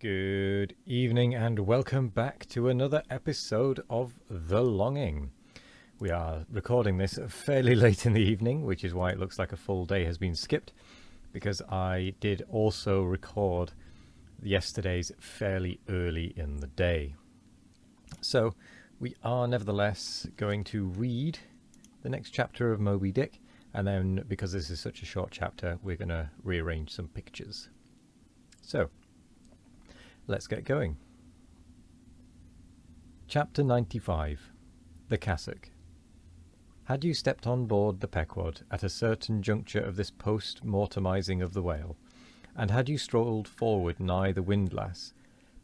Good evening and welcome back to another episode of The Longing. We are recording this fairly late in the evening, which is why it looks like a full day has been skipped, because I did also record yesterday's fairly early in the day. So we are nevertheless going to read the next chapter of Moby Dick, and then because this is such a short chapter, we're going to rearrange some pictures. So let's get going. Chapter 95. The Cassock. Had you stepped on board the Pequod at a certain juncture of this post-mortemizing of the whale, and had you strolled forward nigh the windlass,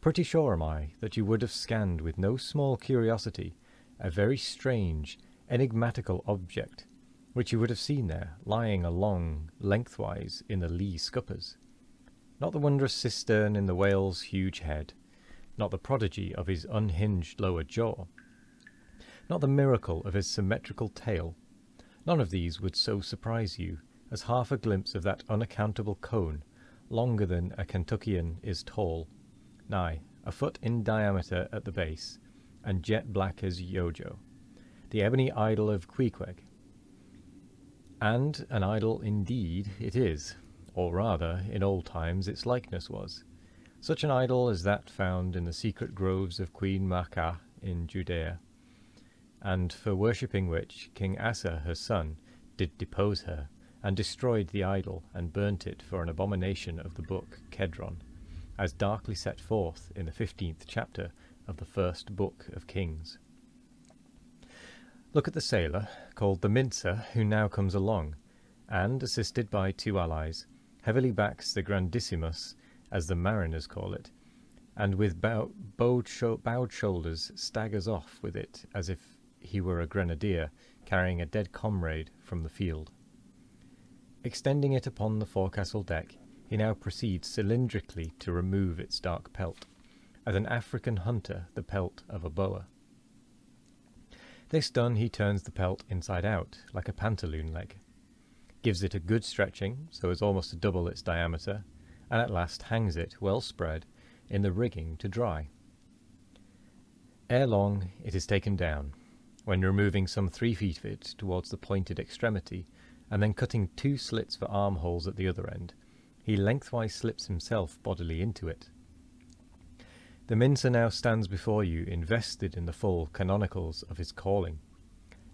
pretty sure am I that you would have scanned with no small curiosity a very strange, enigmatical object, which you would have seen there, lying along lengthwise in the lee scuppers. Not the wondrous cistern in the whale's huge head, not the prodigy of his unhinged lower jaw, not the miracle of his symmetrical tail. None of these would so surprise you as half a glimpse of that unaccountable cone, longer than a Kentuckian is tall, nigh a foot in diameter at the base, and jet black as Yojo, the ebony idol of Queequeg. And an idol indeed it is, or rather, in old times its likeness was, such an idol as that found in the secret groves of Queen Maachah in Judea, and for worshipping which King Asa her son did depose her, and destroyed the idol, and burnt it for an abomination of the book Kedron, as darkly set forth in the 15th chapter of the first book of Kings. Look at the sailor, called the Mincer, who now comes along, and, assisted by two allies, heavily backs the Grandissimus, as the mariners call it, and with bowed shoulders staggers off with it as if he were a grenadier carrying a dead comrade from the field. Extending it upon the forecastle deck, he now proceeds cylindrically to remove its dark pelt, as an African hunter the pelt of a boa. This done, he turns the pelt inside out, like a pantaloon leg, gives it a good stretching, so as almost to double its diameter, and at last hangs it, well spread, in the rigging to dry. Ere long it is taken down, when removing some 3 feet of it towards the pointed extremity, and then cutting 2 slits for armholes at the other end, he lengthwise slips himself bodily into it. The Mincer now stands before you, invested in the full canonicals of his calling.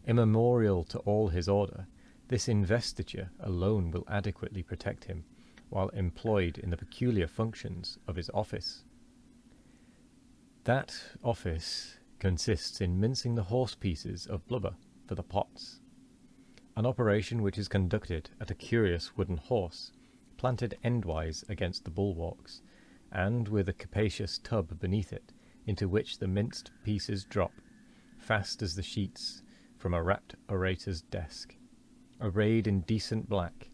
Immemorial to all his order, this investiture alone will adequately protect him, while employed in the peculiar functions of his office. That office consists in mincing the horse pieces of blubber for the pots, an operation which is conducted at a curious wooden horse, planted endwise against the bulwarks, and with a capacious tub beneath it, into which the minced pieces drop, fast as the sheets from a rapt orator's desk, arrayed in decent black,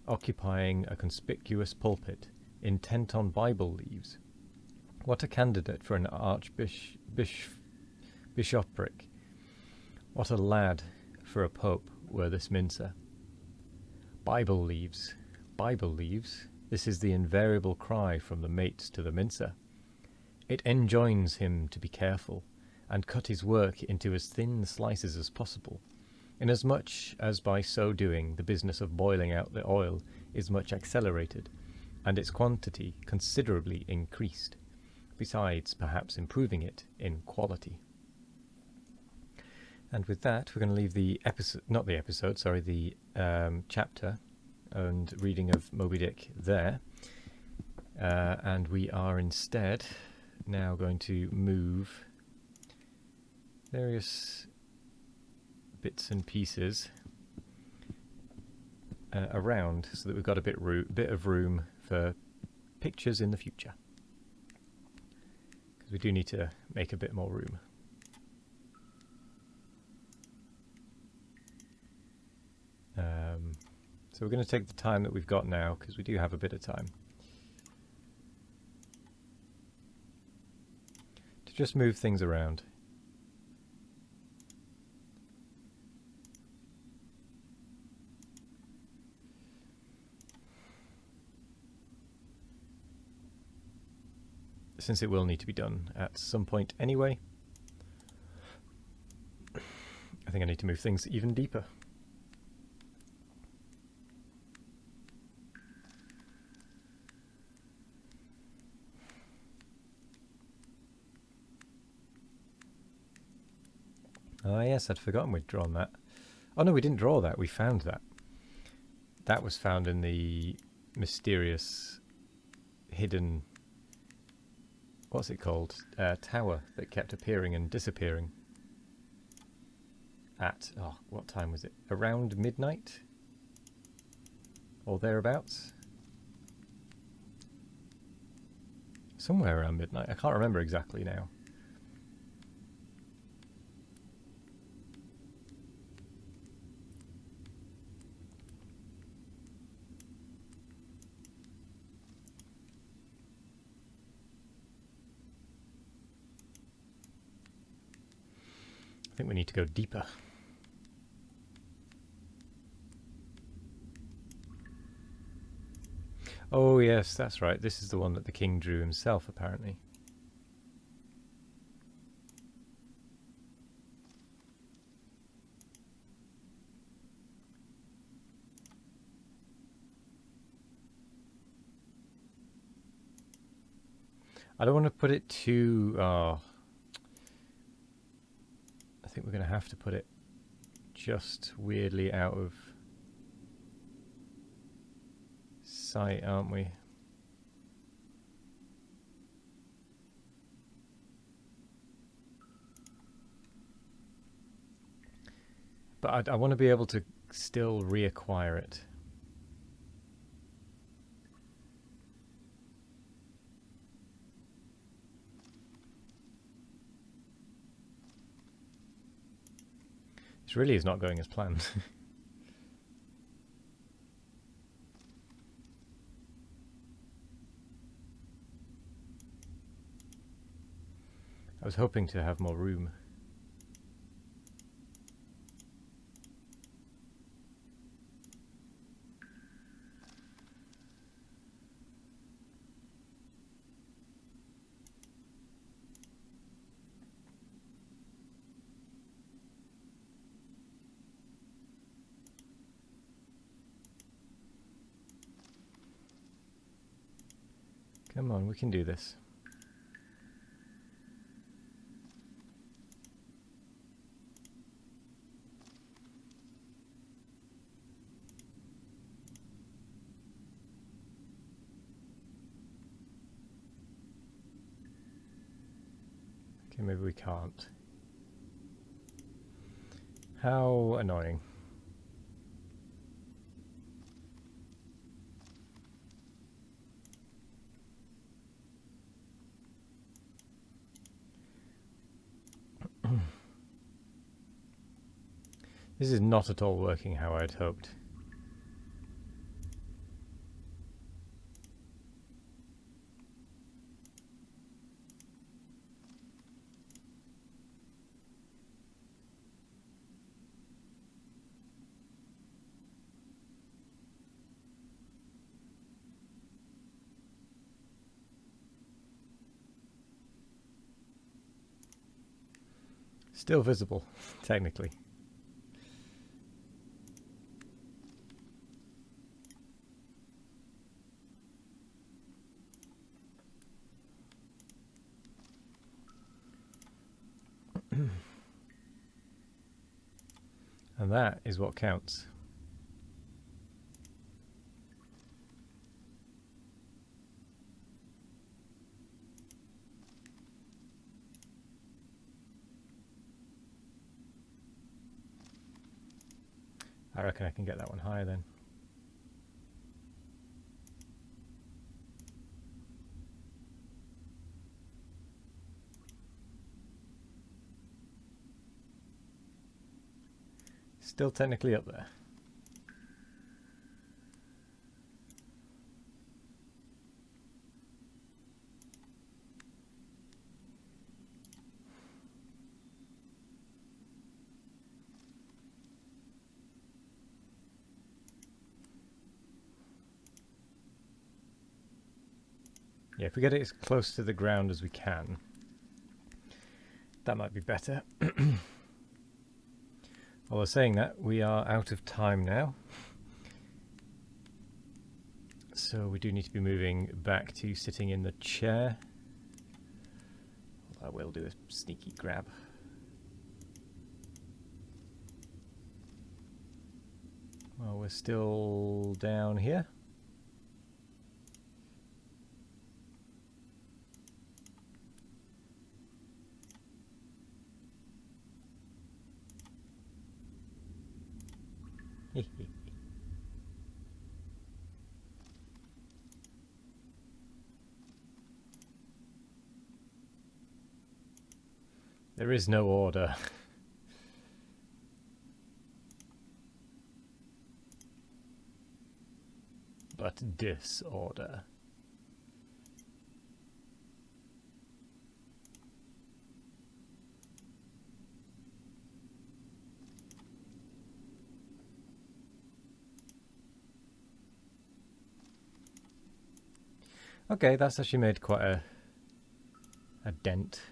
occupying a conspicuous pulpit, intent on Bible leaves. What a candidate for an archbishopric! What a lad for a pope were this Mincer! Bible leaves, Bible leaves, this is the invariable cry from the mates to the Mincer. It enjoins him to be careful, and cut his work into as thin slices as possible, inasmuch as by so doing the business of boiling out the oil is much accelerated, and its quantity considerably increased, besides perhaps improving it in quality. And with that, we're going to leave the chapter and reading of Moby Dick there, and we are instead now going to move various bits and pieces around so that we've got a bit of room for pictures in the future, because we do need to make a bit more room. So we're going to take the time that we've got now, because we do have a bit of time, to just move things around. since it will need to be done at some point anyway, I think I need to move things even deeper. Ah yes, I'd forgotten we'd drawn that. Oh no, we didn't draw that, we found that. That was found in the mysterious, hidden, what's it called, tower that kept appearing and disappearing at, oh, what time was it? Around midnight? Or thereabouts? Somewhere around midnight, I can't remember exactly now. I think we need to go deeper. Oh yes, that's right. This is the one that the king drew himself, apparently. I don't want to put it too... I think we're going to have to put it just weirdly out of sight, aren't we? But I want to be able to still reacquire it. This really is not going as planned. I was hoping to have more room. Come on, we can do this. Okay, maybe we can't. How annoying. This is not at all working how I'd hoped. Still visible, technically. And that is what counts. I reckon I can get that one higher then. Still technically up there. Yeah, if we get it as close to the ground as we can, that might be better. Although saying that, we are out of time now. So we do need to be moving back to sitting in the chair. I will do a sneaky grab. Well, we're still down here. There is no order. But disorder. Okay, that's actually made quite a dent.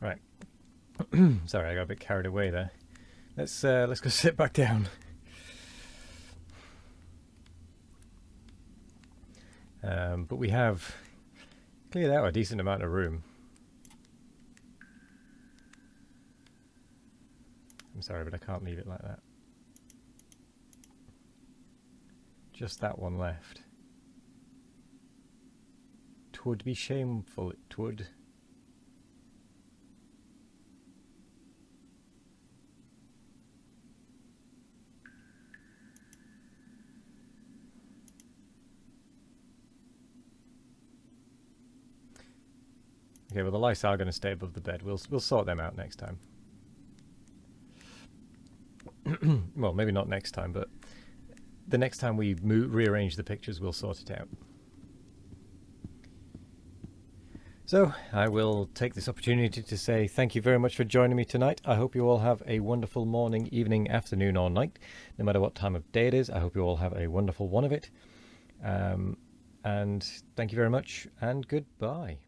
Right. Sorry, I got a bit carried away there. Let's go sit back down. But we have cleared out a decent amount of room. I'm sorry, but I can't leave it like that. Just that one left. 'Twould be shameful, it 'twould. Okay, well the lights are going to stay above the bed. We'll sort them out next time. Well, maybe not next time, but the next time we rearrange the pictures, we'll sort it out. So, I will take this opportunity to say thank you very much for joining me tonight. I hope you all have a wonderful morning, evening, afternoon or night. No matter what time of day it is, I hope you all have a wonderful one of it. And thank you very much, and goodbye.